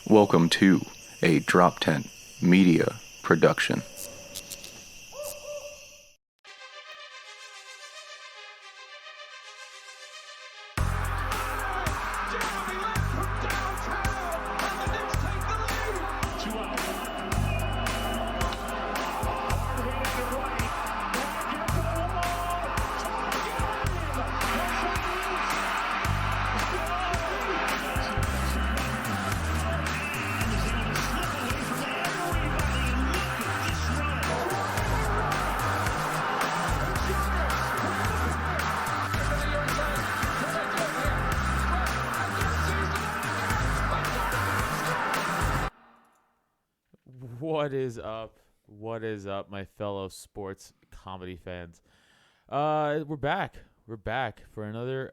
Welcome to a DropTent Media Production. What is up? What is up, my fellow sports comedy fans? We're back. We're back for another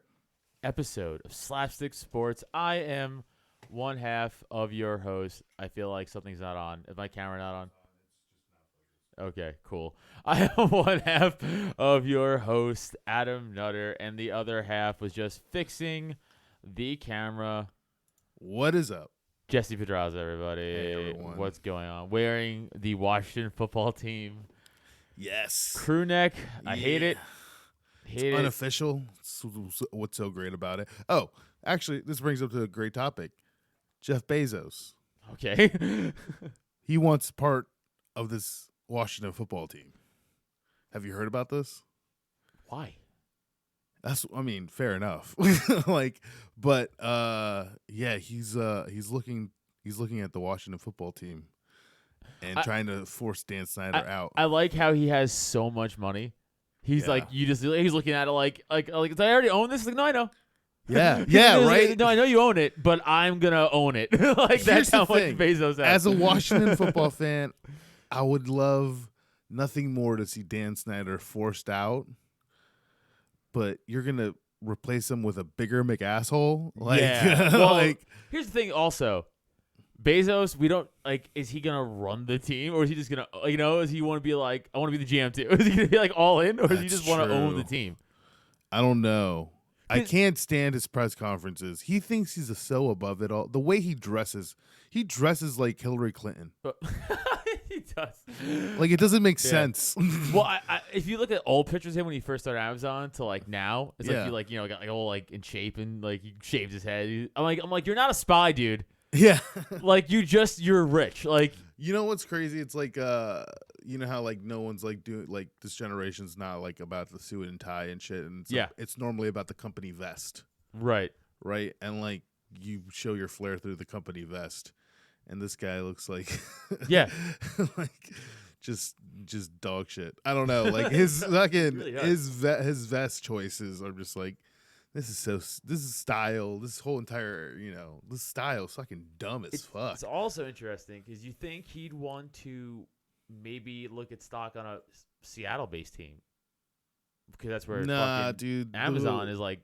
episode of Slapstick Sports. I am one half of your host. I feel like something's not on. Is my camera not on? Okay, cool. I am one half of your host, Adam Nutter, and the other half was just fixing the camera. What is up? Jesse Pedraza, everybody. Hey, everyone. What's going on? Wearing the Washington football team Yes. crew neck. I hate it. It's Hate it. unofficial. What's so great about it? Oh, actually, this brings up to a great topic. Jeff Bezos. Okay. He wants part of this Washington football team. Have you heard about this? Why? Fair enough. But he's looking at the Washington football team and trying to force Dan Snyder out. I like how he has so much money. He's Yeah. he's looking at it like I already own this. Like, no, I know. Yeah, right. No, I know you own it, but I'm gonna own it. Like, that's Here's the how much thing. Bezos has. As a Washington football fan, I would love nothing more to see Dan Snyder forced out. But you're gonna replace him with a bigger McAsshole? Yeah. Well, here's the thing. Also, Bezos, we don't like. Is he gonna run the team, or is he just gonna, Is he want to be like, I want to be the GM too? Is he gonna be like all in, or does he That's just want to own true. the team? I don't know. I 'Cause- can't stand his press conferences. He thinks he's so above it all. The way he dresses like Hillary Clinton. But he does. Like, it doesn't make Yeah. sense. Well, I if you look at old pictures of him when he first started Amazon to like now, it's Yeah. like he got like all like in shape and like he shaved his head. I'm like, you're not a spy, dude. Yeah. Like, you're rich. Like, You know what's crazy? It's like you know how like no one's like doing like this generation's not like about the suit and tie and shit, and Yeah. it's normally about the company vest, right. and like you show your flair through the company vest, and this guy looks like Yeah. like just dog shit. I don't know, like his fucking really does. his vest choices are just like this is style. This whole entire this style is fucking dumb as fuck. It's also interesting because you think he'd want to maybe look at stock on a Seattle-based team because that's where Nah, fucking dude. Amazon is like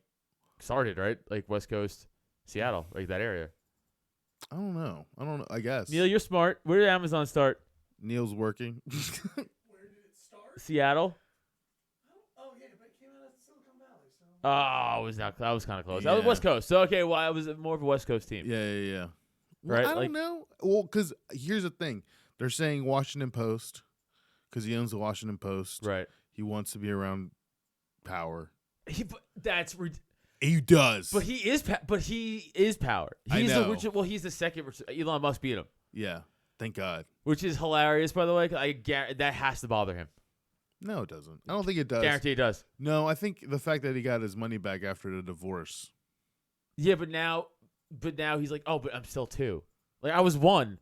started, right? Like West Coast, Seattle, like that area. I don't know. I guess Neil, you're smart. Where did Amazon start? Neil's working. Where did it start? Seattle. Oh yeah, but it came out of Silicon Valley. So Oh, it was not. That was kind of close. That was Yeah. West Coast. So okay, well, I was more of a West Coast team. Yeah. Well, Right, I don't like- know. Well, because here's the thing. They're saying Washington Post because he owns the Washington Post. Right. He wants to be around power. That's. He does. But he is. But he is power. I He's know. the richest. Well, he's the second. Elon Musk beat him, Yeah. Thank God. which is hilarious, by the way. 'Cause that has to bother him. No, it doesn't. I don't think it does. Guarantee it does. No, I think the fact that he got his money back after the divorce. Yeah, but now he's like, oh, but I'm still two. Like, I was one.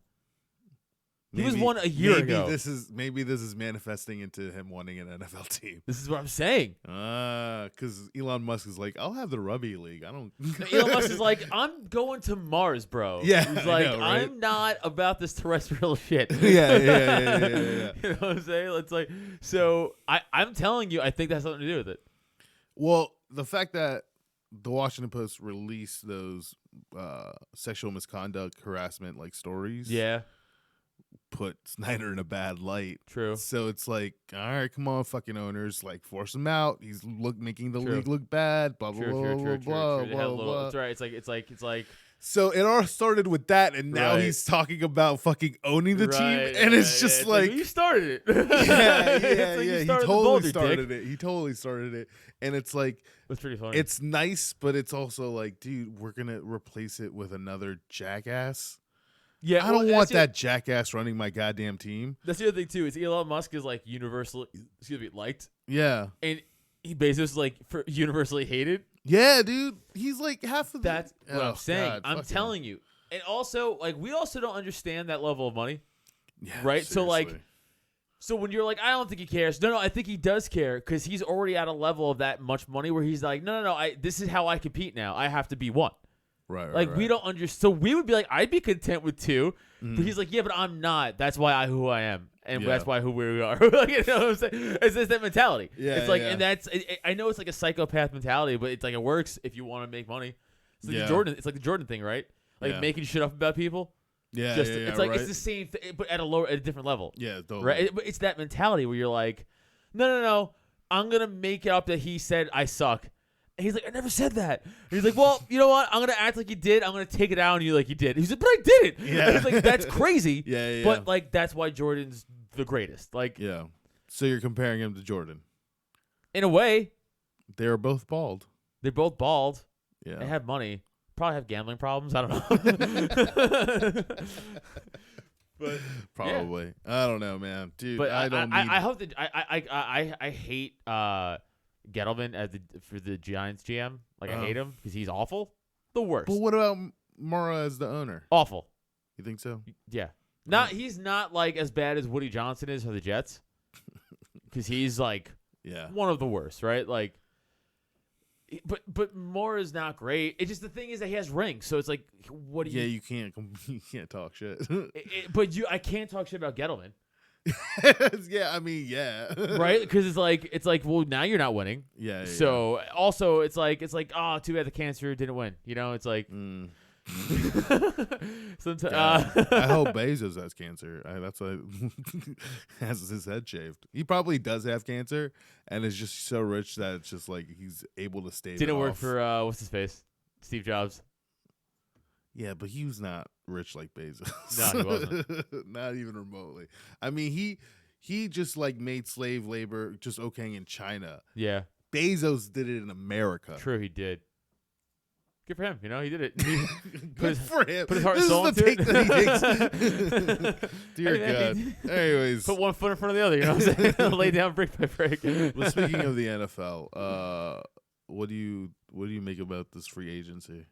He was one a year ago. Maybe this is manifesting into him wanting an NFL team. This is what I'm saying. Because Elon Musk is like, I'll have the rugby league. I don't. Elon Musk is like, I'm going to Mars, bro. Yeah, He's I like, know, right? I'm not about this terrestrial shit. Yeah. You know what I'm saying? It's like, so I'm telling you, I think that's something to do with it. Well, the fact that the Washington Post released those sexual misconduct, harassment like stories, Yeah, put Snyder in a bad light. true. So it's like, all right, come on, fucking owners, like force him out. He's making the True. league look bad. Blah blah True. blah blah They had a blah little- blah. That's right. It's like So it all started with that, and now Right. he's talking about fucking owning the team, Right, and it's just it's like, you started it. yeah, It's like you he started the totally boulder, started dick. it. He totally started it, and it's like, That's pretty funny. it's nice, but it's also like, dude, we're gonna replace it with another jackass. yeah, I don't well, want that's that jackass running my goddamn team. That's the other thing too. Is Elon Musk is like universally, liked, Yeah, and Bezos is like universally hated. yeah, dude. He's like half of. That's what I'm saying. God, I'm fuck him. telling you. And also, like, we also don't understand that level of money, Yeah, right? So, like, seriously. so when you're like, I don't think he cares. No, I think he does care because he's already at a level of that much money where he's like, no. This is how I compete now. I have to be one. Right, Like, we don't understand. So we would be like, I'd be content with 2. But he's like, yeah, but I'm not. That's why who I am. And Yeah. that's why who we are. Like, you know what I'm saying? It's just that mentality. Yeah, It's like, yeah. and that's, I know it's like a psychopath mentality, but it's like, it works if you want to make money. It's like Yeah. the Jordan. It's like the Jordan thing, right? Like Yeah. making shit up about people. Yeah, Just, yeah, it's like, right. it's the same thing, but at a different level. Yeah, totally. Right? But it's that mentality where you're like, no. I'm going to make it up that he said I suck. And he's like, I never said that. And he's like, well, you know what? I'm going to act like you did. I'm going to take it out on you like you did. He's like, but I didn't. Yeah. It's like, that's crazy. Yeah. But, like, that's why Jordan's the greatest. Like, yeah. So you're comparing him to Jordan. in a way, They are both bald. they're both bald. Yeah. They have money. Probably have gambling problems. I don't know. But Probably. I don't know, man. Dude, But I don't I need... hope that I hate Gettleman as for the Giants GM. Like, I hate him because he's awful. The worst. But what about Mara as the owner? Awful. You think so? Yeah. He's not like as bad as Woody Johnson is for the Jets. Because he's like Yeah. one of the worst, right? Like, but Moore is not great. It's just the thing is that he has rings, so it's like, what do you? Yeah, you can't talk shit. But I can't talk shit about Gettleman, Yeah, I mean, yeah. right? Because it's like, well, now you're not winning. Yeah. So also, it's like, oh, too bad the cancer didn't win. You know, it's like. Mm. Sometimes, I hope Bezos has cancer. That's why has his head shaved. He probably does have cancer, and is just so rich that it's just like he's able to stave didn't it work off. for what's his face, Steve Jobs. Yeah, but he was not rich like Bezos. No, he wasn't. Not even remotely. I mean, he just like made slave labor just okaying in China. Yeah, Bezos did it in America. true, he did. Good for him. You know, he did it. Good for him. Put his heart This and soul is the into take it. that he takes. Dear Hey, man. God. Anyways, Put one foot in front of the other. You know what I'm saying? Lay down brick by brick. well, speaking of the NFL, what do you make about this free agency?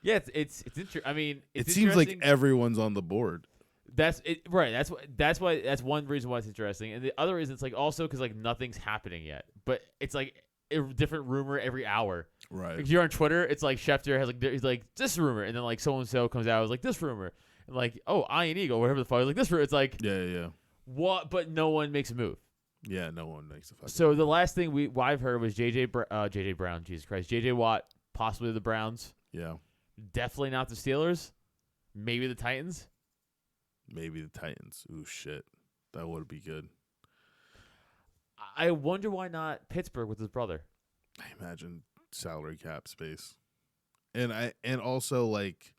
Yeah, it's interesting. I mean, It it's seems like interesting. everyone's on the board. That's it. Right. That's why. That's one reason why it's interesting, and the other reason it's like also because like nothing's happening yet, but it's like a different rumor every hour. Right. Like, if you're on Twitter, it's like Schefter has like he's like this rumor, and then like so and so comes out, it's like this rumor, and like Ian Eagle, whatever the fuck, is like this rumor. It's like Yeah. what, but no one makes a move. Yeah, no one makes a fucking. So the last thing I've heard was JJ Brown, Jesus Christ, JJ Watt, possibly the Browns, Yeah, definitely not the Steelers, maybe the Titans. maybe the Titans. Ooh, shit. That would be good. I wonder why not Pittsburgh with his brother. I imagine salary cap space. And also like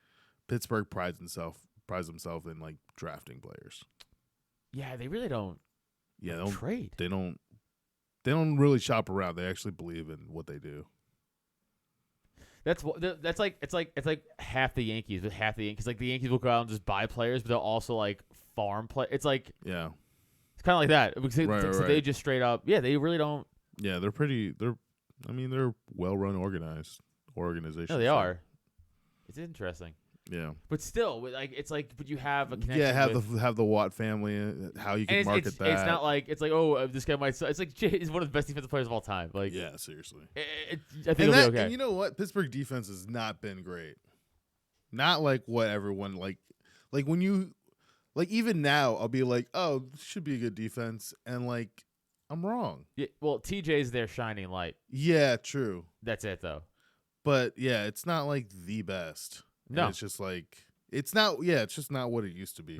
Pittsburgh prides himself in like drafting players. Yeah, they really don't. Yeah, they don't Trade. They don't really shop around. They actually believe in what they do. That's like it's like half the Yankees with half the Yankees. Like the Yankees will go out and just buy players, but they'll also like farm play. It's like Yeah. it's kind of like that. Because Right. they just straight up. Yeah, they really don't. Yeah, they're well-run organizations. No, they are. It's interesting, Yeah. but still, it's like, but you have a connection. Yeah, with, have the Watt family, how you can and market it's that. It's not like it's like this guy might. It's like he's one of the best defensive players of all time. Like yeah, seriously. I think it'll be okay. And you know what? Pittsburgh defense has not been great. Not like what everyone like when you like even now I'll be like, "Oh, this should be a good defense." And like I'm wrong. Yeah, well, TJ's their shining light. Yeah, true. That's it, though. But yeah, it's not like the best. And No. it's just like it's just not what it used to be.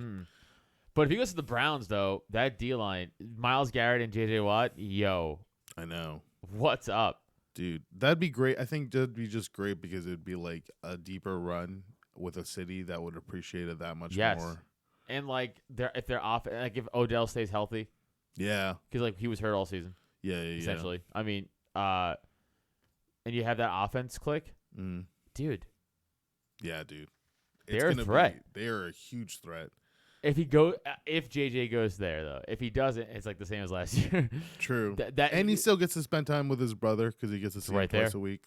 But if he goes to the Browns, though, that D-line, Myles Garrett and JJ Watt, yo, I know. what's up? Dude, that'd be great. I think that'd be just great because it'd be like a deeper run with a city that would appreciate it that much Yes. more. And like if they're off, like if Odell stays healthy, Yeah. because like he was hurt all season Yeah. essentially. I mean, and you have that offense click, dude. Yeah, dude. They're a threat. They're a huge threat. If JJ goes there though, if he doesn't, it's like the same as last year. True. And he still gets to spend time with his brother because he gets to see him twice a week.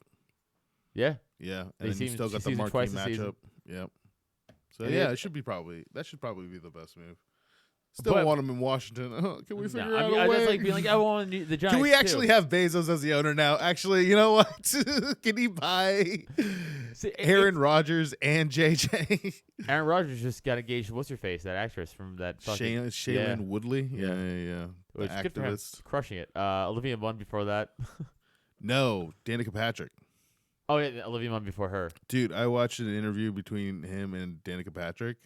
Yeah. Yeah. They And then you still got the season marquee twice a season. matchup. Yep. So And yeah, it- that should probably be the best move. Still But- want him in Washington. Can we figure out I mean, a way? that's like being like, I want the Giants. Can we actually too. have Bezos as the owner now? Actually, you know what? Can he buy See, Aaron Rodgers and JJ? Aaron Rodgers just got engaged. What's her face? That actress from that fucking Shailene Woodley? Yeah. Yeah. The Which, good for him. activist. Crushing it. Olivia Munn before that. No, Danica Patrick. Oh yeah, Olivia Munn before her. Dude, I watched an interview between him and Danica Patrick,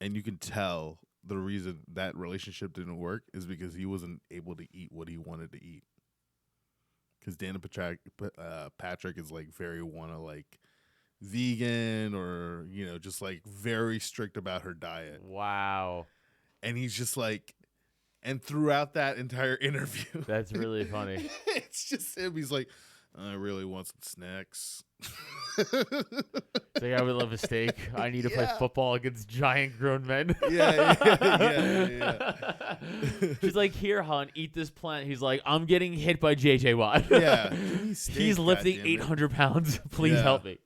and you can tell the reason that relationship didn't work is because he wasn't able to eat what he wanted to eat. Because Patrick is like very like vegan or just like very strict about her diet, Wow, and he's just like, and throughout that entire interview, that's really funny. it's just him. He's like, I really want some snacks. Like, I would love a steak. I need to play football against giant grown men. Yeah. She's like, here, hon, eat this plant. He's like, I'm getting hit by JJ Watt. Yeah. Give me steak, He's lifting goddammit. 800 pounds. Please Yeah. help me.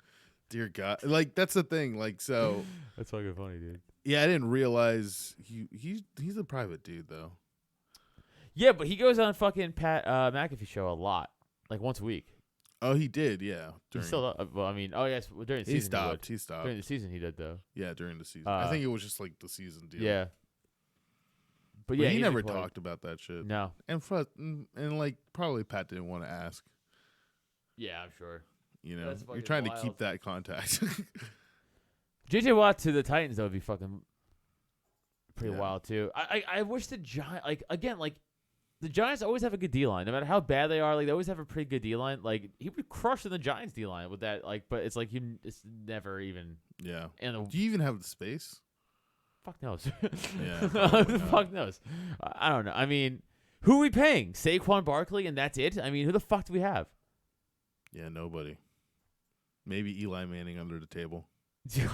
Dear God. Like, that's the thing. Like, so, That's fucking funny, dude. yeah, I didn't realize he's a private dude, though. Yeah, but he goes on fucking Pat McAfee show a lot, like once a week. Oh, he did, yeah. He still, well, I mean, oh yes, during the He season stopped. he He would. stopped. During the season he did though. Yeah, during the season. I think it was just like the season deal. Yeah. But But yeah, he he's never recorded. talked about that shit. No. And like probably Pat didn't want to ask. Yeah, I'm sure. You're That's fucking trying to wild. keep that contact. JJ Watt to the Titans though would be fucking pretty Yeah. wild too. I wish the Giants like the Giants always have a good D line, no matter how bad they are. Like they always have a pretty good D line. Like he would crush in the Giants D line with that. Like, but it's like it's never even. Yeah. And Do you even have the space? fuck knows. Yeah. Who the fuck knows? I don't know. I mean, who are we paying? Saquon Barkley, and that's it. I mean, who the fuck do we have? Yeah, nobody. Maybe Eli Manning under the table.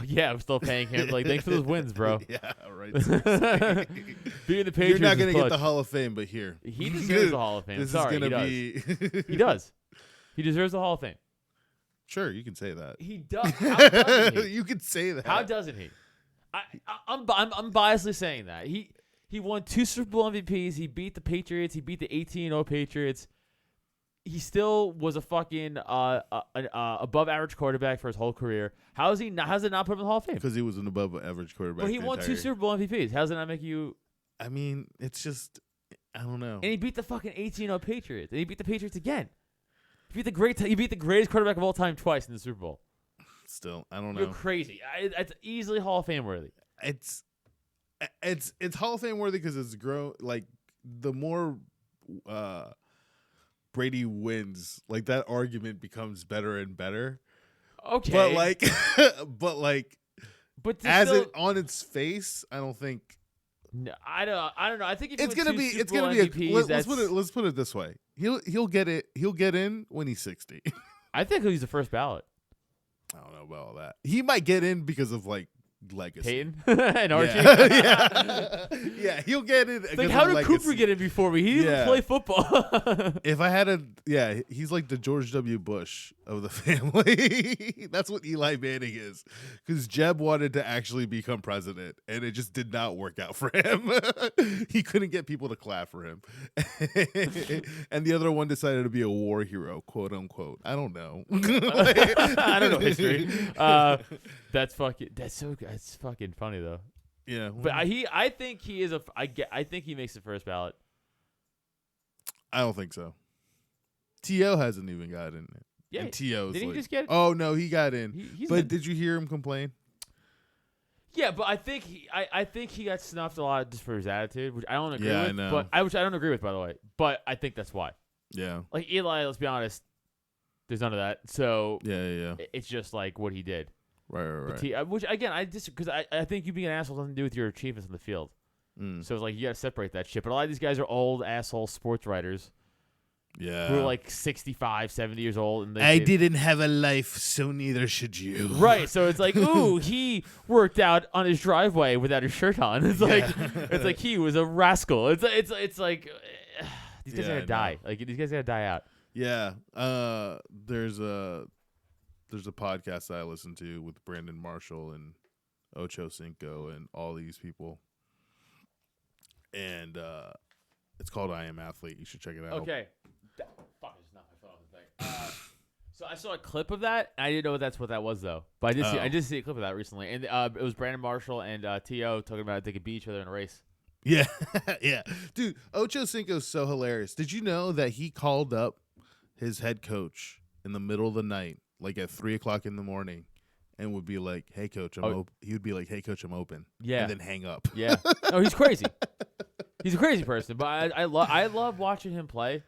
Yeah, I'm still paying him. Like, thanks for those wins, bro. Yeah, right. Being the Patriots, You're not is gonna get clutch. the Hall of Fame, but here He deserves the Hall of Fame. This Sorry, is gonna he does. be. He does. He deserves the Hall of Fame. Sure, you can say that. He does. How doesn't he? You can say that. How doesn't he? I'm biasly saying that he won 2 Super Bowl MVPs. He beat the Patriots. He beat the 18-0 Patriots. He still was a fucking above average quarterback for his whole career. How is he not? How does it not put him in the Hall of Fame? Because he was an above average quarterback. But he the won 2 entire- Super Bowl MVPs. How does it not make you? I mean, it's just, I don't know. And he beat the fucking 18-0 Patriots. And he beat the Patriots again. He beat the greatest quarterback of all time twice in the Super Bowl. Still, I don't know. You're crazy. It's easily Hall of Fame worthy. It's Hall of Fame worthy because it's grown. Like the more Brady wins, like that argument becomes better and better. Okay, But like, but to as still, it on its face, I don't think no, I don't know. I think if it's you gonna win be. two It's Super gonna Bowl be. MVPs, Let's put it this way. He'll get it. He'll get in when he's 60. I think he's the first ballot. I don't know about all that. He might get in because of like legacy. Peyton and Archie. Yeah. Yeah, he'll get in. Like, because how of did Cooper legacy. get in before me? He didn't Yeah. play football. If I had he's like the George W. Bush of the family. That's what Eli Manning is. Because Jeb wanted to actually become president, and it just did not work out for him. He couldn't get people to clap for him. And the other one decided to be a war hero, quote unquote. I don't know. I don't know history. That's fucking funny though. Yeah. But I think he is I think he makes the first ballot. I don't think so. T.O. hasn't even got in it. Yeah, And T.O.'s didn't he like, just get? oh, no, he got in. He's But in. did you hear him complain? Yeah, but I think he got snuffed a lot just for his attitude, which I don't agree Yeah, I with. know. But which I don't agree with, by the way. But I think that's why. Yeah. Like Eli, let's be honest, there's none of that. So Yeah. it's just like what he did. Right. Which again, because I think you being an asshole doesn't do with your achievements in the field. So it's like you got to separate that shit. But a lot of these guys are old asshole sports writers. Yeah. Who are like 65, 70 years old. And I didn't have a life, so neither should you. Right. So it's like, ooh, he worked out on his driveway without his shirt on. It's like he was a rascal. It's like these guys gotta die. Like these guys gotta die out. Yeah. There's a podcast I listen to with Brandon Marshall and Ocho Cinco and all these people. And it's called I Am Athlete. You should check it out. Okay. Fuck, it's not my phone on the thing. So I saw a clip of that. I didn't know what that was though. But I did see a clip of that recently, and it was Brandon Marshall and T.O. talking about they could beat each other in a race. Yeah, yeah, dude. Ocho Cinco's so hilarious. Did you know that he called up his head coach in the middle of the night, like at 3:00 in the morning, and would be like, "Hey, coach, I'm open." He would be like, "Hey, coach, I'm open." Yeah, and then hang up. Yeah. No, he's crazy. He's a crazy person, but I love watching him play.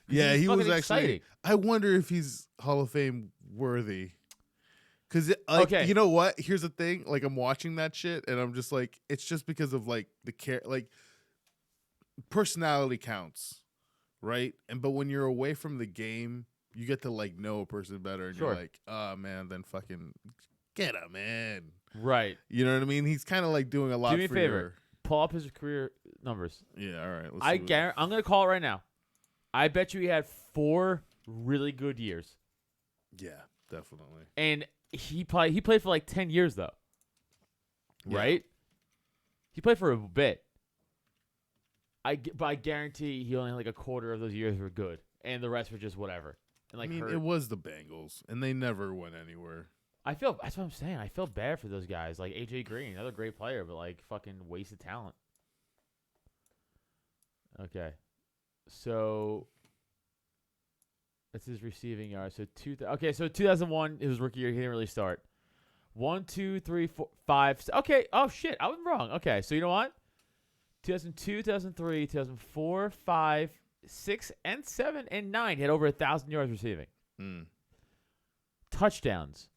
Yeah, he was actually exciting. I wonder if he's Hall of Fame worthy. Because, you know what? Here's the thing. Like, I'm watching that shit, and I'm just like, it's just because of, like, personality counts, right? But when you're away from the game, you get to, like, know a person better, and you're like, oh, man, then fucking get him, man. Right. You know what I mean? He's kind of, like, doing a lot for Do me a favor. Pull up his career numbers. Yeah, all right. I'm going to call it right now. I bet you he had 4 really good years. Yeah, definitely. And he played for like 10 years though. Yeah. Right? He played for a bit. But I guarantee he only had like a quarter of those years were good, and the rest were just whatever. And like it was the Bengals, and they never went anywhere. that's what I'm saying. I feel bad for those guys, like AJ Green, another great player, but like fucking wasted talent. Okay. So that's his receiving yard. So 2001, it was rookie year. He didn't really start. 1, 2, 3, 4, 5. Okay. Oh shit, I was wrong. Okay, so you know what? 2002, 2003, 2004, 5, 6, and 7, and 9. He had over 1,000 yards receiving. Touchdowns.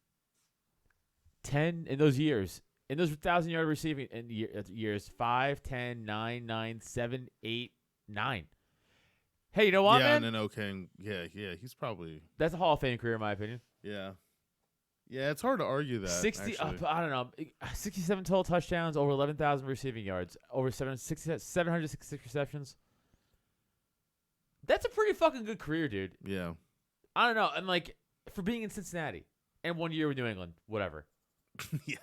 10 in those years. In those 1,000-yard receiving years, 5, 10, 9, 9, 7, 8, 9. Hey, you know what, man? And then yeah, he's probably... That's a Hall of Fame career, in my opinion. Yeah. Yeah, it's hard to argue that, 67 total touchdowns, over 11,000 receiving yards, over 766 receptions. That's a pretty fucking good career, dude. Yeah. I don't know. And, like, for being in Cincinnati and 1 year with New England, whatever. Yeah.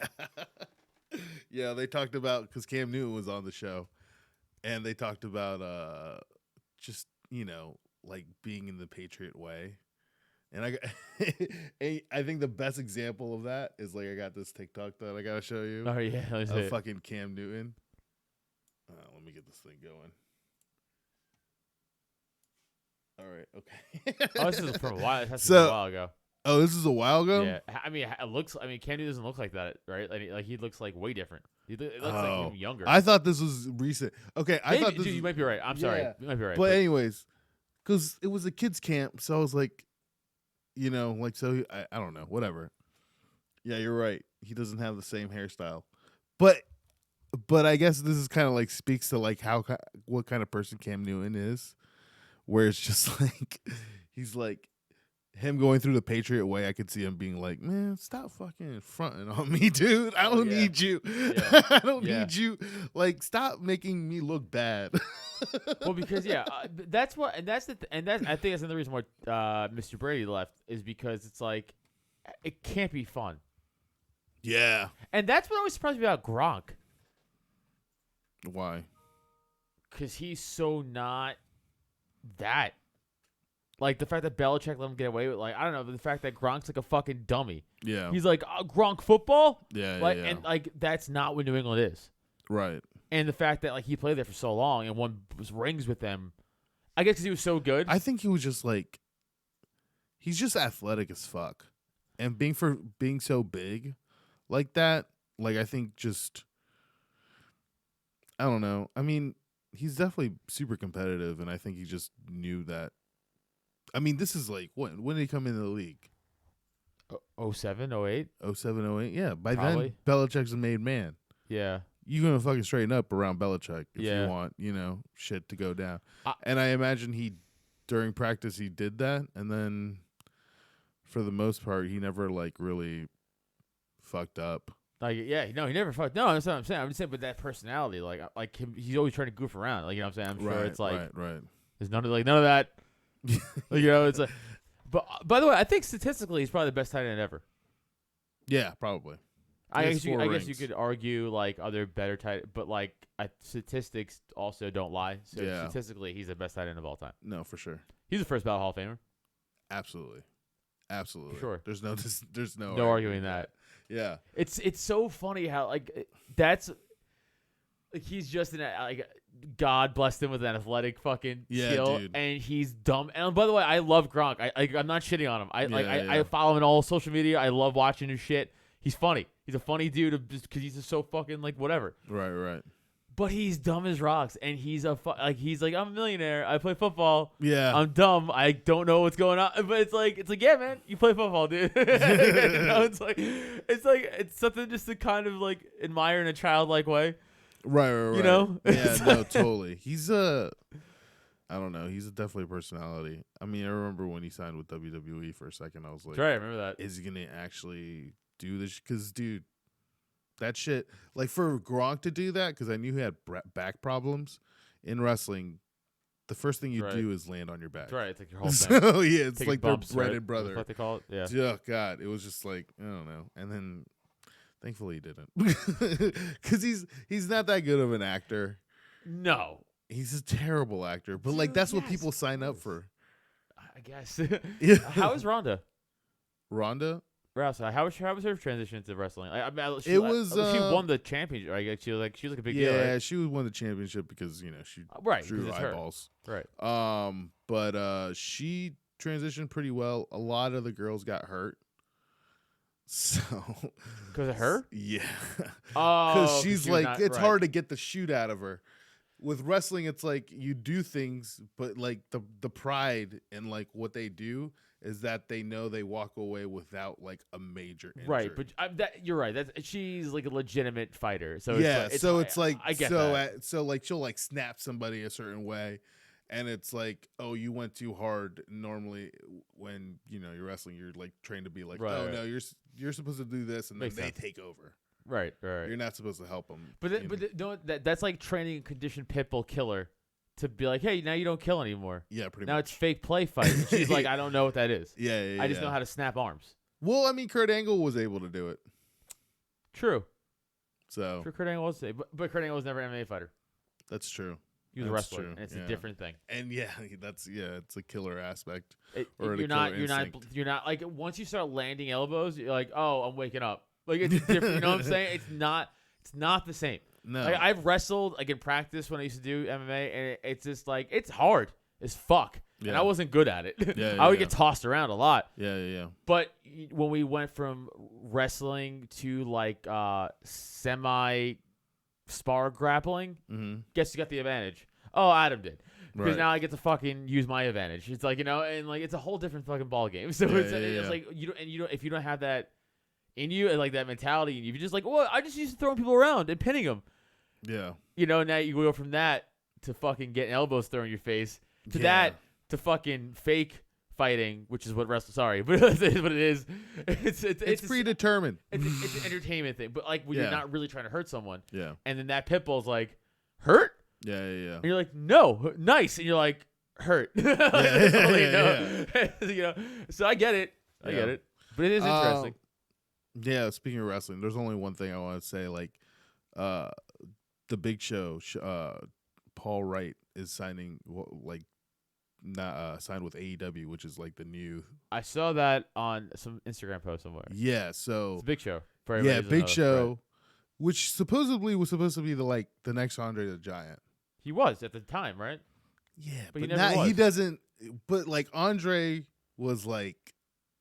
Yeah, they talked about... Because Cam Newton was on the show, and they talked about just... like being in the Patriot way. And I think the best example of that is like I got this TikTok that I got to show you. Oh, yeah. Of fucking Cam Newton. Let me get this thing going. All right. Okay. Oh, this is from a while. It has to be a while ago. Oh, this is a while ago? Yeah. Cam Newton doesn't look like that, right? Like he looks like way different. It looks like even younger. I thought this was recent. Okay, I thought this you might be right. I'm sorry. You might be right. But anyways, because it was a kids camp, so I was like, I don't know, whatever. Yeah, you're right. He doesn't have the same hairstyle, but I guess this is kind of like speaks to like what kind of person Cam Newton is, where it's just like he's like. Him going through the Patriot way, I could see him being like, man, stop fucking fronting on me, dude. I don't need you. Yeah. I don't need you. Like, stop making me look bad. Well, because that's what, and that's I think that's another reason why Mr. Brady left is because it's like it can't be fun. Yeah, and that's what always surprised me about Gronk. Why? Because he's so not that. Like, the fact that Belichick let him get away with, like, I don't know, the fact that Gronk's like a fucking dummy. Yeah. He's like, Gronk football? Yeah, like, and, like, that's not what New England is. Right. And the fact that, like, he played there for so long and won rings with them, I guess because he was so good. I think he was just, like, he's just athletic as fuck. And being so big like that, like, I think just, I don't know. I mean, he's definitely super competitive, and I think he just knew that. I mean, this is like when did he come into the league? 07, 08? 07, 08. Yeah, by Probably. then Belichick's a made man. Yeah. You're gonna fucking straighten up around Belichick if Yeah. you want, shit to go down. I- And I imagine during practice he did that, and then for the most part he never really fucked up. Like, yeah, no, he never fucked. No, that's what I'm saying. I'm just saying, but that personality, like him, he's always trying to goof around. Like, you know what I'm saying? I'm sure it's like, right. there's none of that. It's like, but by the way, I think statistically he's probably the best tight end ever. Yeah, probably. I has guess you 4 I guess you rings. could argue like other better tight, but like statistics also don't lie. So Yeah. statistically, he's the best tight end of all time. No, for sure. He's the first ballot Hall of Famer. Absolutely. For sure. There's no No arguing that. Yeah. It's so funny how like that's like he's just God blessed him with an athletic fucking Yeah, skill, dude. and he's dumb. And by the way, I love Gronk. I'm not shitting on him. I Yeah. follow him on all social media. I love watching his shit. He's funny. He's a funny dude just because he's just so fucking like whatever. Right. But he's dumb as rocks, and he's he's like, I'm a millionaire. I play football. Yeah. I'm dumb. I don't know what's going on. But it's like yeah, man, you play football, dude. It's something just to kind of like admire in a childlike way. Right. You know? Yeah, no, totally. He's I don't know. He's definitely a personality. I mean, I remember when he signed with WWE for a second. I was like, That's right, I remember that. is he gonna actually do this? Because, dude, that shit. Like for Gronk to do that, because I knew he had back problems in wrestling. The first thing you Right. do is land on your back. That's right. It's like your whole thing. So yeah, it's Taking like their bumps, bread right? and brother. That's what they call it. Yeah. Oh God, it was just like I don't know. And then, thankfully, he didn't, because he's not that good of an actor. No. He's a terrible actor, but like Dude, that's what yes, people of sign up course. for. I guess. Yeah. How is Ronda? Ronda? Rousey. How was her transition to wrestling? She won the championship. I guess she was like a big deal. Yeah, Right? she won the championship because she Right, drew 'cause it's her. eyeballs. Right. But she transitioned pretty well. A lot of the girls got hurt. So Because of her? yeah, Oh, because she's you're like not- it's right. hard to get the shoot out of her. With wrestling, it's like you do things, but like the pride in like what they do is that they know they walk away without like a major injury. Right, but you're right. She's like a legitimate fighter. So yeah, it's like, I get so that. so like she'll like snap somebody a certain way, and it's like, oh, you went too hard. Normally, when you're wrestling, you're like trained to be like, Right, oh right. no, you're supposed to do this, and then Makes they sense. take over. Right. You're not supposed to help them. That's like training a conditioned pit bull killer to be like, hey, now you don't kill anymore. Yeah, pretty Now much. it's fake play fight. And she's like, I don't know what that is. Yeah. I just know how to snap arms. Well, I mean, Kurt Angle was able to do it, True. so Kurt Angle was, but Kurt Angle was never an MMA fighter. that's true. He was a That's wrestler, true, and it's yeah. a different thing. And yeah, it's a killer aspect. You're Or the not killer you're not like once you start landing elbows, you're like, oh, I'm waking up. Like it's different. You know what I'm saying? It's not the same. No, Like I've wrestled like in practice when I used to do MMA, and it's just like it's hard as fuck. And Yeah. I wasn't good at it. Yeah, I would yeah. get tossed around a lot. yeah. But when we went from wrestling to like semi spar grappling, Mm-hmm. guess who got the advantage? Oh, Adam did. Because Right. now I get to fucking use my advantage. It's like, and like it's a whole different fucking ball game. So Yeah, it's yeah. like you don't if you don't have that in you and like that mentality, and you're just like, well, I just used to throwing people around and pinning them. Yeah. Now you go from that to fucking getting elbows thrown in your face to Yeah. that to fucking fake fighting, which is what wrestling. Sorry, but it is what it is. It's predetermined. It's an entertainment thing, but like when you're Yeah. not really trying to hurt someone, Yeah. and then that pit bull's like hurt. Yeah. And you're like, no, nice. And you're like, hurt. That's all you know. So I get it. I get it. But it is interesting. Yeah, speaking of wrestling, there's only one thing I want to say. Like, the Big Show, Paul Wright is signing, signed with AEW, which is like the new. I saw that on some Instagram post somewhere. Yeah, so It's a Big Show. For yeah, everybody who Big knows, Show, right? which supposedly was supposed to be the next Andre the Giant. He was at the time, right? Yeah, But but, he never not, was. he doesn't. But like Andre was like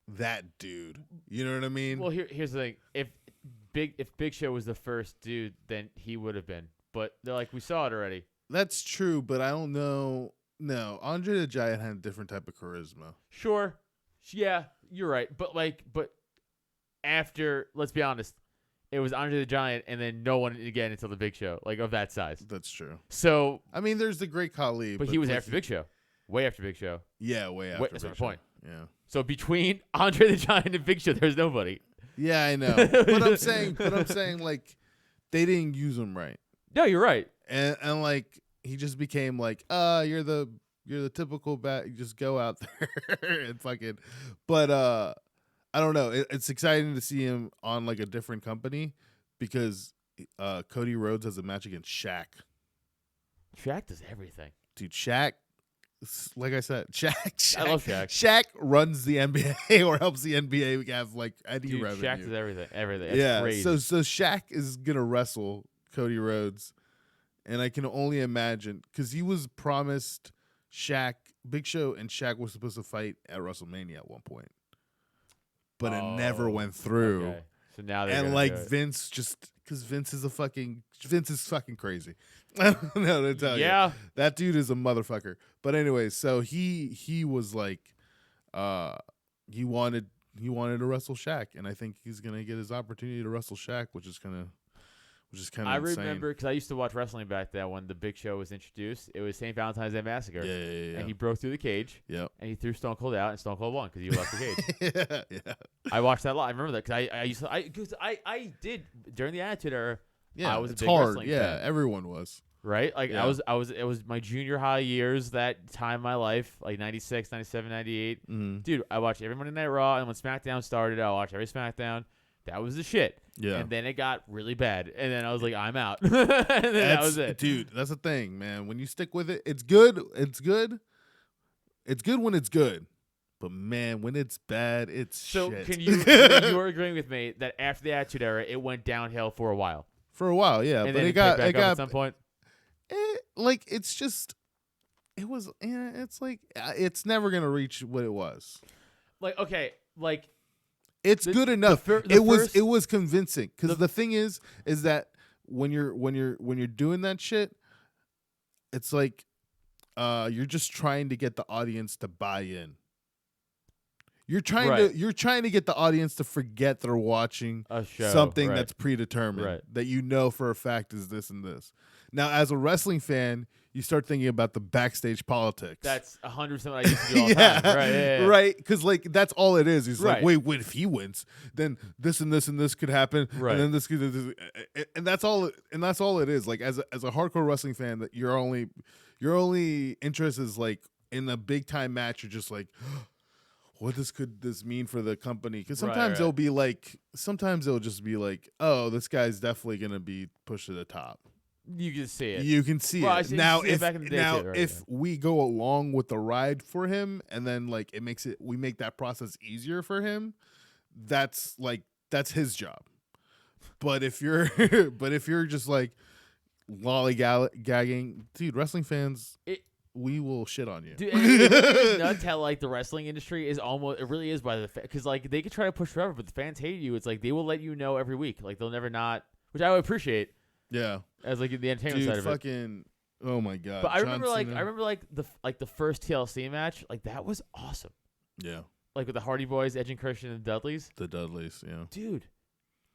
that dude. You know what I mean? Well, here's the thing. If Big Show was the first dude, then he would have been. But they're like, we saw it already. That's true, but I don't know. No, Andre the Giant had a different type of charisma. Sure. Yeah, you're right. But after, let's be honest, it was Andre the Giant, and then no one again until the Big Show, like of that size. That's true. So, I mean, there's the Great Khali, but he was after Big Show, way after Big Show. Yeah, way after. That's Big my Show. point. Yeah. So between Andre the Giant and Big Show, there's nobody. Yeah, I know. but I'm saying, like, they didn't use him right, No, you're right. and like he just became like, you're the typical bat. You just go out there and fucking. But I don't know. It's exciting to see him on like a different company because Cody Rhodes has a match against Shaq. Shaq does everything. Dude, Shaq, like I said, Shaq. I love Shaq. Shaq runs the NBA or helps the NBA have like any Dude, revenue. Shaq does everything. Everything. That's crazy. So Shaq is gonna wrestle Cody Rhodes, and I can only imagine because he was promised Big Show and Shaq were supposed to fight at WrestleMania at one point, but it never went through. Okay. So now they're And gonna like do it. Vince, just because Vince is fucking crazy. I don't know to tell you. Yeah. That dude is a motherfucker. But anyway, so he was like, he wanted to wrestle Shaq, and I think he's gonna get his opportunity to wrestle Shaq, which is kind of I insane. remember because I used to watch wrestling back then when the Big Show was introduced. It was St. Valentine's Day Massacre. Yeah. And he broke through the cage. Yep. And he threw Stone Cold out, and Stone Cold won because he left the cage. yeah. I watched that a lot. I remember that because I did during the Attitude Era. Yeah. I was It's a big hard. wrestling Yeah. fan. Everyone was. Right? Like Yeah. it was my junior high years, that time in my life, like 96, 97, 98. Mm-hmm. Dude, I watched every Monday Night Raw, and when SmackDown started, I watched every SmackDown. That was the shit. Yeah. And then it got really bad. And then I was like, I'm out. and then that was it. Dude, that's the thing, man. When you stick with it, it's good. It's good. It's good when it's good. But man, when it's bad, it's So shit. you are agreeing with me that after the Attitude Era, it went downhill for a while. For a while, yeah. And But then it got picked back up at some point. like it's just it was it's like it's never gonna reach what it was. Like, okay, like It's The- good enough. the It was convincing because the thing is that when you're doing that shit, it's like you're just trying to get the audience to buy in. You're trying to get the audience to forget they're watching a show, something right. that's predetermined, Right. that you know for a fact is this and this. Now, as a wrestling fan, you start thinking about the backstage politics. That's 100% what I used to do all the time. Right, yeah. Right, because like that's all it is. He's Right. like, wait, if he wins, then this and this and this could happen, Right. and then this could, and that's all. And that's all it is. Like as a hardcore wrestling fan, that your only interest is like in a big time match. You're just like, what could this mean for the company? Because sometimes right. it'll just be like, oh, this guy's definitely gonna be pushed to the top. You can see it. You can see Well, I it. see- Now, see it if back in the day too, right, if we go along with the ride for him, and then like we make that process easier for him, that's his job. But if you're just like lollygagging, dude, wrestling fans, we will shit on you. Dude, and it really is nuts how like the wrestling industry is it really is by the because like they could try to push forever, but the fans hate you. It's like they will let you know every week. Like they'll never not, which I would appreciate. Yeah, as like the entertainment dude, side of it. fucking, oh my god. But I John remember Cena. the first TLC match, like that was awesome. Yeah, Like with the Hardy Boys, Edge and Christian and Dudleys. the Dudleys. Yeah, Dude,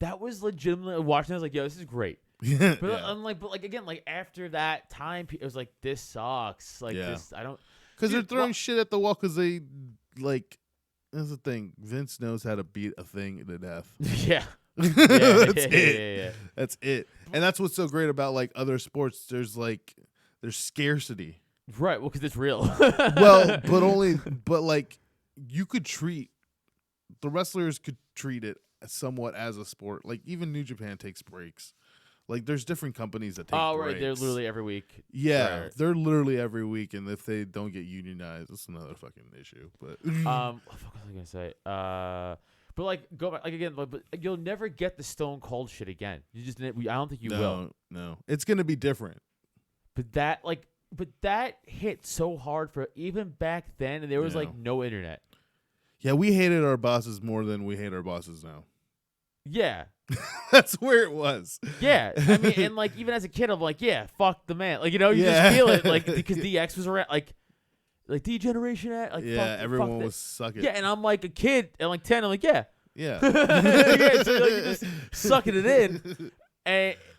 that was legitimately watching. I was like, yo, this is great. yeah. But again, like after that time, it was like this sucks. Like this, I don't. Because they're Dude, throwing shit at the wall. Because they like. That's the thing. Vince knows how to beat a thing to death. Yeah. That's it. Yeah. That's it. And that's what's so great about like other sports. There's scarcity. Right. Well, because it's real. Well, but like you could treat the wrestlers could treat it somewhat as a sport. Like even New Japan takes breaks. Like there's different companies that take breaks. Right. They're literally every week. Yeah, Right. they're literally every week, and if they don't get unionized, that's another fucking issue. But What the fuck was I gonna say? But like go back like again, but you'll never get the Stone Cold shit again. You just I don't think you will. No, it's gonna be different. But that hit so hard for even back then, and there was Yeah. like no internet. Yeah, we hated our bosses more than we hate our bosses now. Yeah. That's where it was. Yeah, I mean, and like even as a kid, I'm like, yeah, fuck the man. Like you just feel it, like because DX was around, like D-Generation, like Yeah, fuck everyone that. was sucking. Yeah, and I'm like a kid, and like 10, I'm like, yeah, Yeah. Yeah, so like, you're just sucking it in.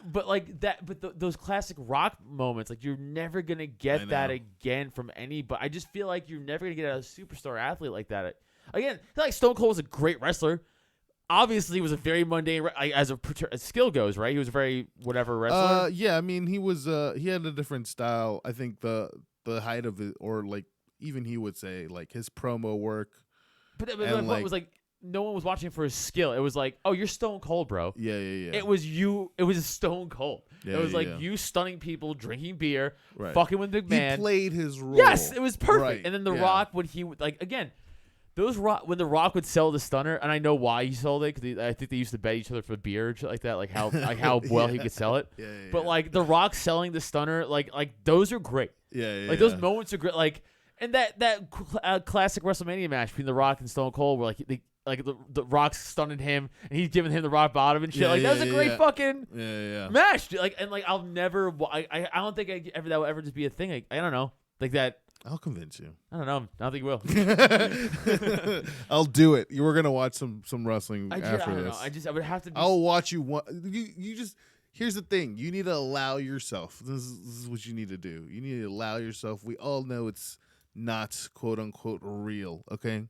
But like that, those classic Rock moments, like you're never gonna get that again from anybody. I just feel like you're never gonna get a superstar athlete like that. Again, I feel like Stone Cold was a great wrestler. Obviously, he was a very mundane as skill goes, right? He was a very whatever wrestler. Yeah, I mean, he was he had a different style. I think the height of it, or like even he would say like his promo work. But it was like no one was watching for his skill. It was like, oh, you're Stone Cold, bro. Yeah. It was you. It was Stone Cold. Yeah, it was like you stunning people, drinking beer, fucking with the man. He played his role. Yes, it was perfect. Right. And then The Rock, when he would like again, when The Rock would sell the stunner, and I know why he sold it because I think they used to bet each other for beer and shit like that, like how well he could sell it. Yeah. But like The Rock selling the stunner, like those are great. Yeah. Like those moments are great. Like and that classic WrestleMania match between The Rock and Stone Cold, where like the Rock's stunning him and he's giving him the rock bottom and shit. That was a great fucking match. Dude. Like I'll never. I don't think that will ever just be a thing. Like, I don't know. Like that. I'll convince you. I don't know. I don't think you will. I'll do it. You were gonna watch some wrestling after I don't this. know. I would have to. I'll watch you. You just. Here's the thing. You need to allow yourself. This is what you need to do. You need to allow yourself. We all know it's not quote unquote real. Okay.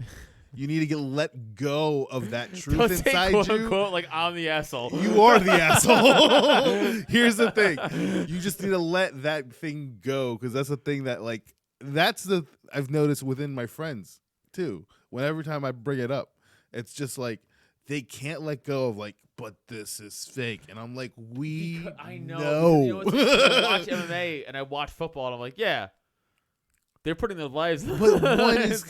You need to let go of that truth don't inside say, quote, you. Unquote, like I'm the asshole. You are the asshole. Here's the thing. You just need to let that thing go, because that's the thing that I've noticed within my friends too. Every time I bring it up, it's just like they can't let go of like, but this is fake, and I'm like, I know. You know I watch MMA and I watch football, and I'm like, yeah. They're putting their lives. But one is,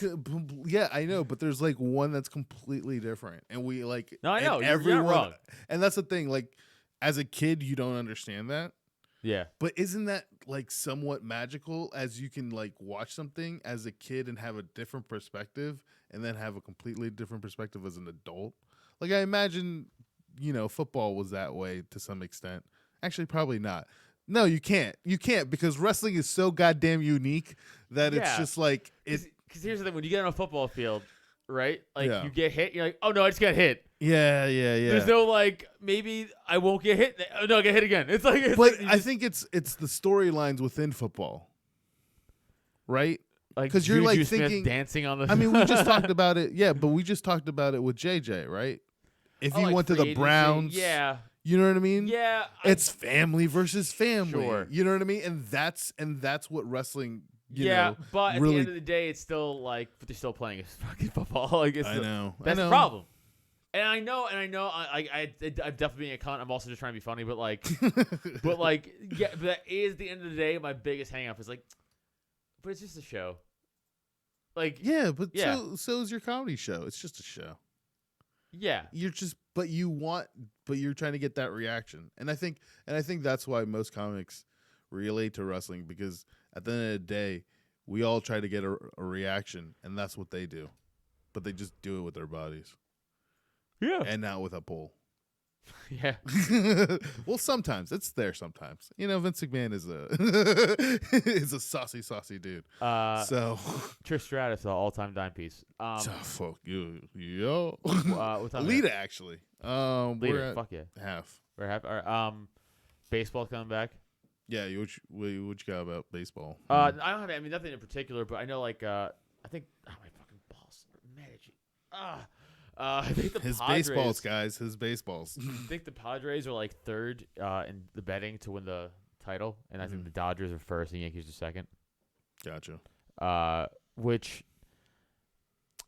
yeah, I know. But there's like one that's completely different, and we like. No, I know. Everyone, you're not wrong. And that's the thing. Like, as a kid, you don't understand that. Yeah. But isn't that like somewhat magical? As you can like watch something as a kid and have a different perspective, and then have a completely different perspective as an adult. Like I imagine, football was that way to some extent. Actually, probably not. No, you can't. You can't, because wrestling is so goddamn unique that it's just like it. Because here's the thing: when you get on a football field, right? Like you get hit, you're like, oh no, I just got hit. Yeah. There's no like, maybe I won't get hit. Oh no, I get hit again. It's like, I think it's the storylines within football, right? Like, because you're like Juju Smith thinking dancing on the. I mean, we just talked about it. Yeah, but we just talked about it with JJ, right? If he went to the Browns, yeah. You know what I mean? Yeah. It's family versus family. Sure. You know what I mean? And that's what wrestling, but really, at the end of the day, it's still like, but they're still playing fucking football. Like, I know. That's the problem. And I know, I'm definitely being a cunt. I'm also just trying to be funny, but like, but that is the end of the day. My biggest hang up is like, but it's just a show. Like, so is your comedy show. It's just a show. Yeah. But you're trying to get that reaction. And I think that's why most comics relate to wrestling, because at the end of the day, we all try to get a reaction, and that's what they do. But they just do it with their bodies. Yeah. And not with a pole. Yeah. Well, sometimes it's there. Sometimes, Vince McMahon is a saucy dude. So Trish Stratus, all-time dime piece. Fuck you, yo. What time Lita, actually. Lita, fuck yeah. Half. We're half. All right, baseball's coming back. Yeah, what you got about baseball? I don't have. I mean, nothing in particular, but I know like I think my fucking balls are mad at you. I think his Padres, baseballs, guys. His baseballs. I think the Padres are like third in the betting to win the title, and I think the Dodgers are first and the Yankees are second. Gotcha. Which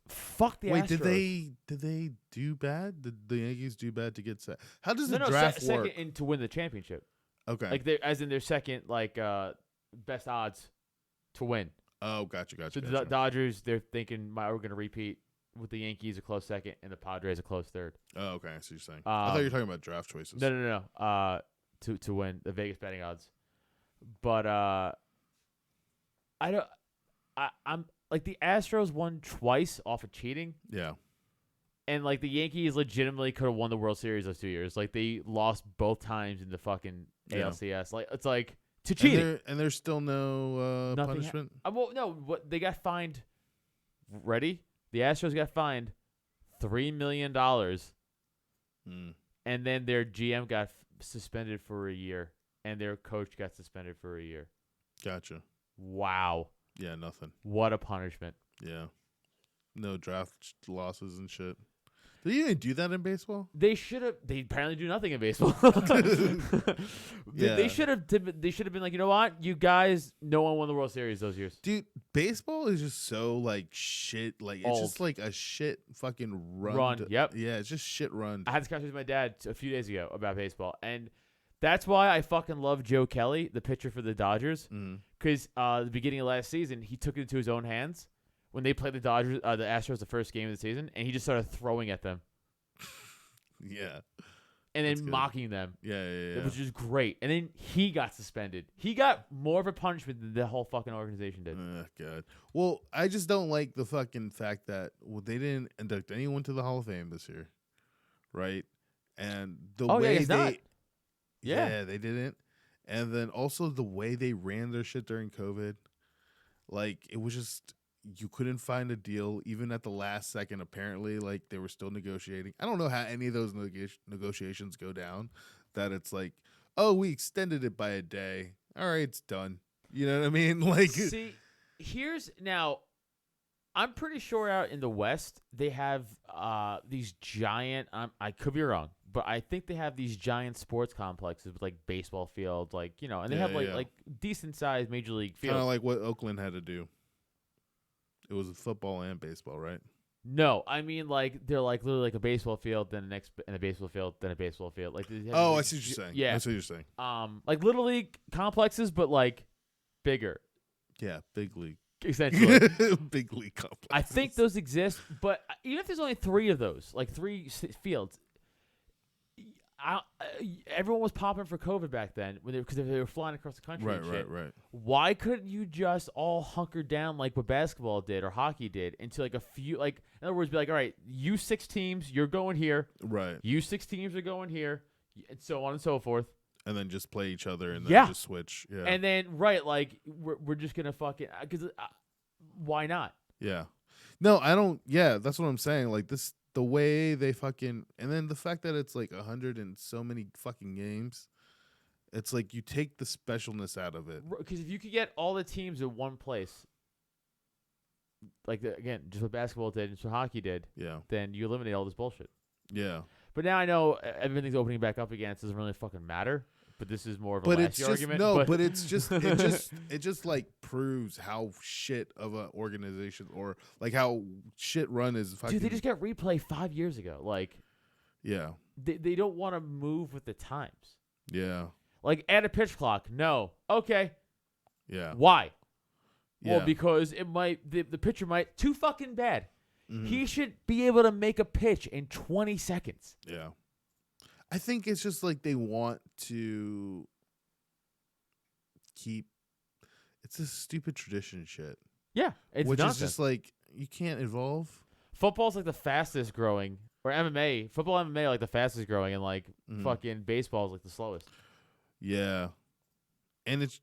fuck the Astros. Did they do bad? Did the Yankees do bad to get set? How does the draft work? Second in to win the championship. Okay. Like as in their second best odds to win. Oh, gotcha. So the Dodgers, they're thinking we're going to repeat. With the Yankees a close second and the Padres a close third. Oh, okay. I see what you're saying. I thought you were talking about draft choices. No. To win the Vegas betting odds, but I'm like the Astros won twice off of cheating. Yeah. And like the Yankees legitimately could have won the World Series those 2 years. Like they lost both times in the fucking ALCS. Like it's like to cheating. And there's still no punishment. Well, no. What they got fined. Ready? The Astros got fined $3 million, and then their GM got suspended for a year, and their coach got suspended for a year. Gotcha. Wow. Yeah, nothing. What a punishment. Yeah. No draft losses and shit. Did you even do that in baseball? They should have. They apparently do nothing in baseball. Yeah. They should have. They should have been like, you know what, you guys. No one won the World Series those years. Dude, baseball is just so like shit. Like it's Old. just like a shit fucking Run, yep. Yeah, it's just shit run. I had this conversation with my dad a few days ago about baseball, and that's why I fucking love Joe Kelly, the pitcher for the Dodgers, because the beginning of last season he took it into his own hands when they played the Astros the first game of the season, and he just started throwing at them. Yeah. And That's then good. mocking them. Yeah. Which is great. And then he got suspended. He got more of a punishment than the whole fucking organization did. Oh, God. Well, I just don't like the fucking fact that they didn't induct anyone to the Hall of Fame this year, right? And the way it's not. Yeah, they didn't. And then also the way they ran their shit during COVID, like it was just you couldn't find a deal even at the last second. Apparently, like they were still negotiating. I don't know how any of those negotiations go down. That it's like, oh, we extended it by a day. All right, it's done. You know what I mean? Like, see, here's now. I'm pretty sure out in the West they have these giant. I could be wrong, but I think they have these giant sports complexes with like baseball fields, like and they have like decent sized major league fields. kind of like what Oakland had to do. It was football and baseball, right? No, I mean like they're like literally like a baseball field, then a baseball field, then a baseball field. Like Oh, I see what you're saying. Yeah, I see what you're saying. Like little league complexes, but like bigger, Yeah, big league. essentially. Big league complex. I think those exist, but even if there's only 3 of those, like 3 fields, everyone was popping for COVID back then because they were flying across the country. Right, and shit. right. Why couldn't you just all hunker down like what basketball did or hockey did into like a few, like in other words, be like, all right, you 6 teams, you're going here. Right. You 6 teams are going here, and so on and so forth. And then just play each other and then just switch. Yeah. And then like we're just gonna fucking because why not? Yeah. No, I don't. Yeah, that's what I'm saying. Like this, the way they fucking, and then the fact that it's like 100 and so many fucking games, it's like you take the specialness out of it. Because if you could get all the teams in one place, like again, just what basketball did and just what hockey did, Yeah. then you eliminate all this bullshit. Yeah. But now I know everything's opening back up again. It doesn't really fucking matter. But this is more of a But last it's year just argument. but it's just it just like proves how shit of an organization or like how shit run is fucking. Dude, they just got replay 5 years ago. Like, yeah. they don't want to move with the times. Yeah. Like, add a pitch clock. No. Okay. Yeah. Why? Yeah. Well, because it might the pitcher might too fucking bad. Mhm. He should be able to make a pitch in 20 seconds. Yeah. I think it's just like they want to keep. It's a stupid tradition shit. Yeah, it's which nonsense. is just like you can't evolve. Football's like the fastest growing, or MMA. Football and MMA are like the fastest growing, and like Mhm. fucking baseball is like the slowest. Yeah. And it's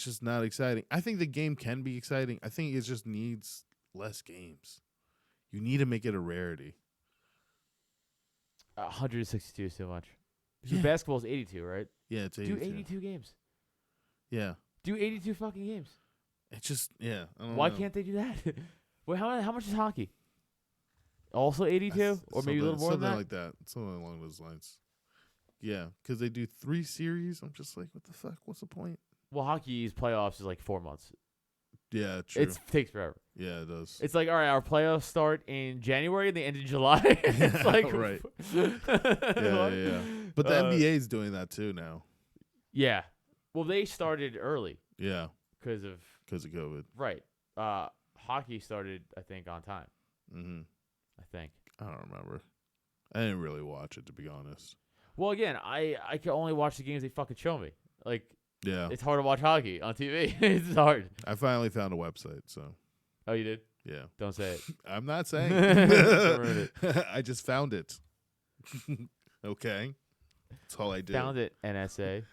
just not exciting. I think the game can be exciting. I think it just needs less games. You need to make it a rarity. 162 is too much. Yeah. Basketball is 82, right? Yeah, it's 82. Do 82 games. Yeah. Do 82 fucking games. It's just I don't Why know. can't they do that? Wait, how much is hockey? Also 82, or maybe a little more than that. Something like that. Something along those lines. Yeah, because they do 3 series. I'm just like, what the fuck? What's the point? Well, hockey's playoffs is like 4 months. Yeah, true. It takes forever. Yeah, it does. It's like, all right, our playoffs start in January and they end in July. It's like, right. Yeah. But the NBA is doing that too now. Yeah. Well, they started early Yeah, because of COVID. right. Hockey started, I think, on time. Mm-hmm. I think. I don't remember. I didn't really watch it, to be honest. Well, again, I can only watch the games they fucking show me. Like, Yeah. it's hard to watch hockey on TV. It's hard. I finally found a website, so Oh, you did? yeah. Don't say it. I'm not saying. Don't ruin I just found it. Okay. That's all I did. Found it, NSA.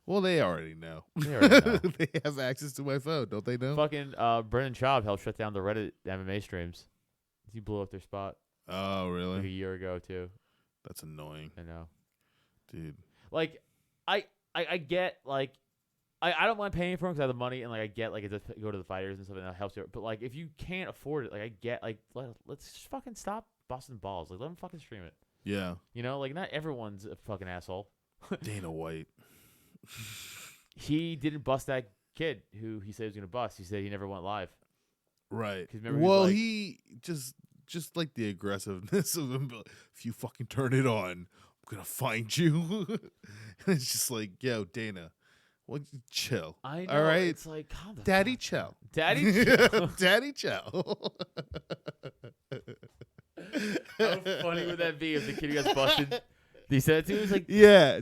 Well, they already know. They already know. They have access to my phone, don't they know? Fucking Brendan Schaub helped shut down the Reddit MMA streams. He blew up their spot Oh, like a really? year ago too. That's annoying, I know. dude. Like, I get like, I don't mind paying for him because I have the money and like I get like it does go to the fighters and stuff and that helps you. But like if you can't afford it, like I get like let's just fucking stop busting balls. Like let him fucking stream it. Yeah. You know, like not everyone's a fucking asshole. Dana White. He didn't bust that kid who he said he was gonna bust. He said he never went live. Right. 'Cause remember he was Well, like- he just like the aggressiveness of him. If you fucking turn it on, I'm gonna find you. And it's just like, yo, Dana, well, chill. I know. All right, It's like calm the Daddy, fuck chill. down. Daddy, chill. Daddy, chill. How funny would that be if the kid who got busted? He said it to him. He was like, Yeah.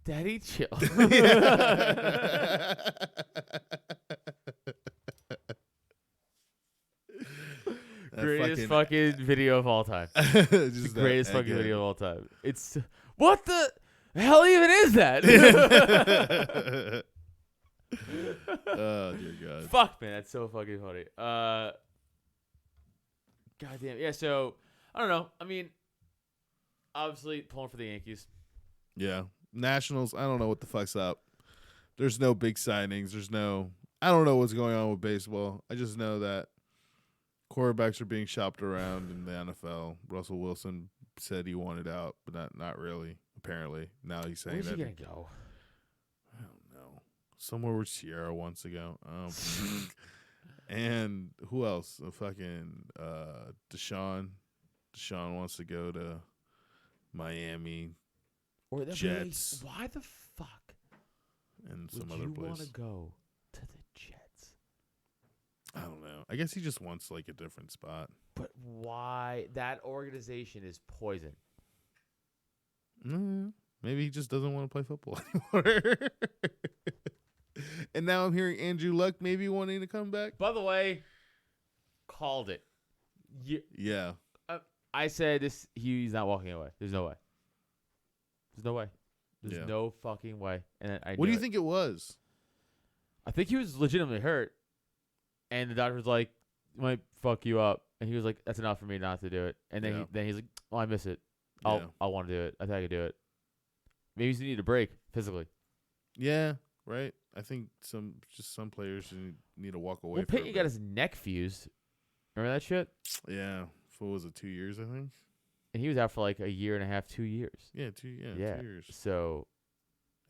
"Daddy, chill." That Greatest fucking video of all time. just The that greatest fucking egghead. video of all time. It's what the hell even is that? Oh dear God. Fuck, man, that's so fucking funny. Goddamn. Yeah. So I don't know. I mean, obviously pulling for the Yankees. Yeah. Nationals, I don't know what the fuck's up. There's no big signings. I don't know what's going on with baseball. I just know that quarterbacks are being shopped around in the NFL. Russell Wilson said he wanted out, but not really, apparently. Now he's saying Where's he that. gonna go? I don't know. Somewhere where Sierra wants to go. And who else? Fucking Deshaun. Deshaun wants to go to Miami Or that Jets. Really, why the fuck and some would other you want place. to go to the Jets? I don't know. I guess he just wants like a different spot. But why? That organization is poison. Maybe he just doesn't want to play football anymore. And now I'm hearing Andrew Luck maybe wanting to come back. By the way, called it. Yeah. I said this. He's not walking away. There's no way. There's no way. There's Yeah. no fucking way. And I What do knew you it. think it was? I think he was legitimately hurt, and the doctor was like, "Might fuck you up," and he was like, "That's enough for me not to do it." And then Yeah. he's like, "Oh, I miss it. Yeah. I want to do it. I think I can do it." Maybe he need a break physically. Yeah, right. I think some players need to walk away. Well, for a Peyton bit. got his neck fused. Remember that shit? Yeah. What was it? 2 years, I think. And he was out for like a year and a half, 2 years. Yeah, 2 years. Yeah. 2 years. So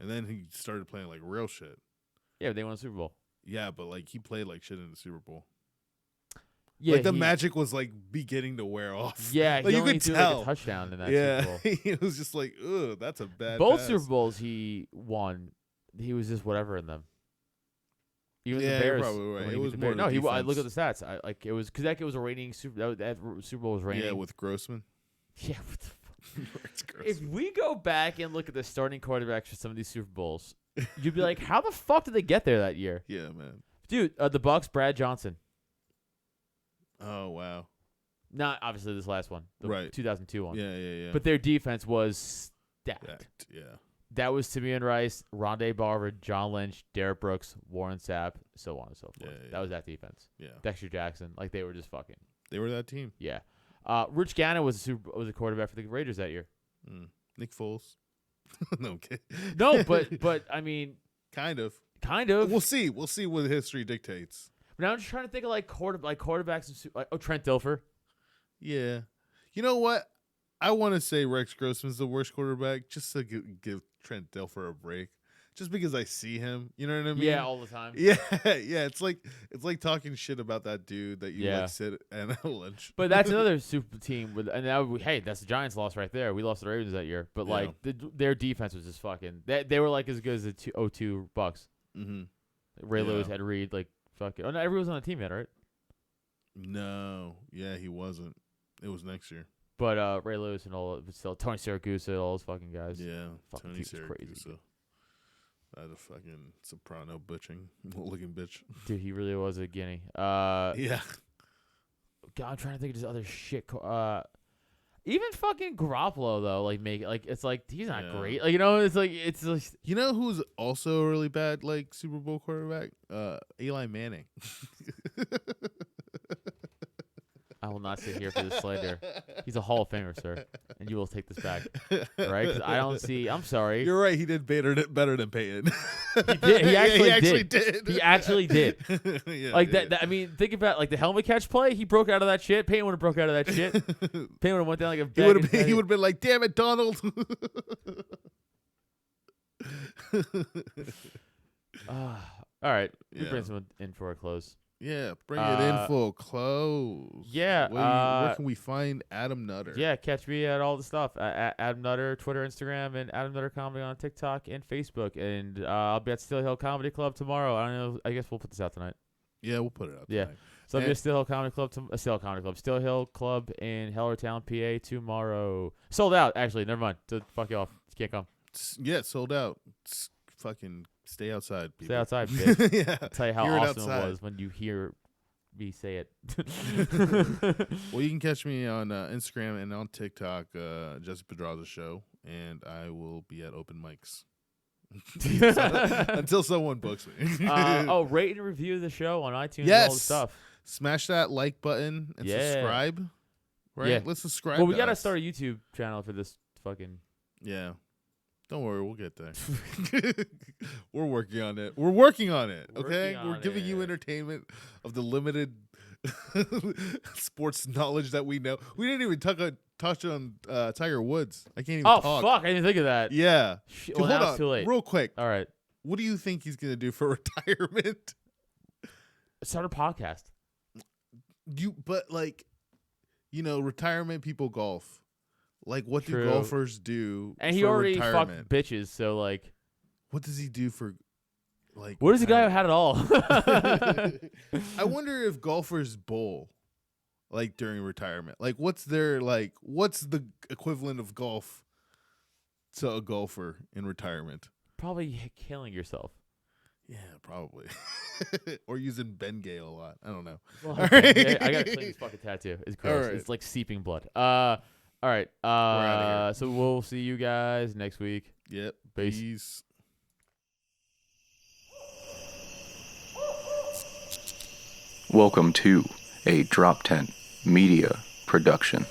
And then he started playing like real shit. yeah, they won the Super Bowl. Yeah, but like he played like shit in the Super Bowl. Yeah, like the he- magic was like beginning to wear off. Yeah, like he you only could threw tell. like a touchdown in that Yeah, Super Bowl. it was just like, ugh, that's a bad. Both pass. Super Bowls he won, he was just whatever in them. Even Yeah, the you're Bears. probably right. when he It beat was the more Bears. the No, I look at the defense. stats. I like it was because that was a reigning Super. That Super Bowl was reigning. Yeah, with Grossman. Yeah, what the fuck? It's If Grossman. we go back and look at the starting quarterbacks for some of these Super Bowls, you'd be like, how the fuck did they get there that year, Yeah, man. dude? The Bucks, Brad Johnson. Oh wow. Not obviously this last one, the Right. 2002 one. Yeah. But their defense was stacked. Yeah. That was Simeon Rice, Rondé Barber, John Lynch, Derek Brooks, Warren Sapp, so on and so forth. Yeah. That was that defense. Yeah. Dexter Jackson, like they were just fucking. They were that team. Yeah. Rich Gannon was a quarterback for the Raiders that year. Nick Foles. No I'm kidding. No, but I mean, kind of. kind of. We'll see. We'll see what history dictates. Now I'm just trying to think of like quarterbacks. Trent Dilfer. Yeah. You know what? I want to say Rex Grossman's the worst quarterback just to give Trent Dilfer a break. Just because I see him. You know what I mean? Yeah, all the time. Yeah, yeah. It's like talking shit about that dude that you Yeah. like sit and at lunch. But that's another super team with, and that would, hey, that's the Giants' loss right there. We lost the Ravens that year, but Yeah. like their defense was just fucking. They were like as good as the 02 Bucks. Mm-hmm. Ray Yeah. Lewis had Reed, like fucking. Oh no, everyone was on the team yet, right? No, yeah, he wasn't. It was next year. But Ray Lewis and all, but still Tony Siragusa, all those fucking guys. Yeah, Fucking Tony team was crazy. Siragusa. That a fucking soprano bitching looking bitch. Dude, he really was a guinea. Yeah, God, I'm trying to think of just other shit. Even fucking Garoppolo though, like it's like he's not Yeah. great. Like it's like you know who's also a really bad like Super Bowl quarterback? Eli Manning. I will not sit here for this slander. He's a Hall of Famer, sir, and you will take this back, right? Because I don't see. I'm sorry. You're right. He did better than Peyton. He did. He actually did. He actually did. Yeah, Like that. I mean, think about like the helmet catch play. He broke out of that shit. Peyton would have broke out of that shit. Peyton would have went down like a bag. He would have been like, "Damn it, Donald." All right, we Yeah. bring someone in for a close. Yeah, bring it in full close. Yeah, Where can we find Adam Nutter? Yeah, catch me at all the stuff. At Adam Nutter, Twitter, Instagram, and Adam Nutter Comedy on TikTok and Facebook. And I'll be at Still Hill Comedy Club tomorrow. I don't know. I guess we'll put this out tonight. Yeah, we'll put it up. Yeah. Tonight. So I'll be at Still Hill Comedy Club. Still Hill Club in Hellertown, PA tomorrow. Sold out, actually. Never mind. So fuck you off. You can't come. Yeah, sold out. Fucking stay outside, people. Stay outside, bitch. Yeah. I'll tell you how Hear it awesome outside. it was when you hear me say it. Well, you can catch me on Instagram and on TikTok, Jesse Pedraza Show, and I will be at open mics until someone books me. Rate and review the show on iTunes and Yes. all the stuff. Smash that like button and subscribe. Right? Yeah. Let's subscribe. Well, we to gotta us. start a YouTube channel for this fucking. Yeah. Don't worry, we'll get there. We're working on it. We're working on it. Okay? Working We're on giving you it. entertainment of the limited sports knowledge that we know. We didn't even touch on Tiger Woods. I can't even Oh talk. fuck! I didn't think of that. Yeah. Well, Hold now on. it's too late. Real quick. All right, What do you think he's going to do for retirement? start a podcast. Retirement people golf. Like, what True. do golfers do? And he for already retirement? fucked bitches, so like, What does he do for, like? what is the guy who had it all? I wonder if golfers bowl, like during retirement. Like, what's the equivalent of golf to a golfer in retirement? Probably killing yourself. Yeah, probably. Or using Bengay a lot. I don't know. Well, All okay, right. I gotta clean this fucking tattoo. It's gross. right. It's like seeping blood. All right. outta here. So we'll see you guys next week. Yep. Peace. Peace. Welcome to a DropTent Media Production.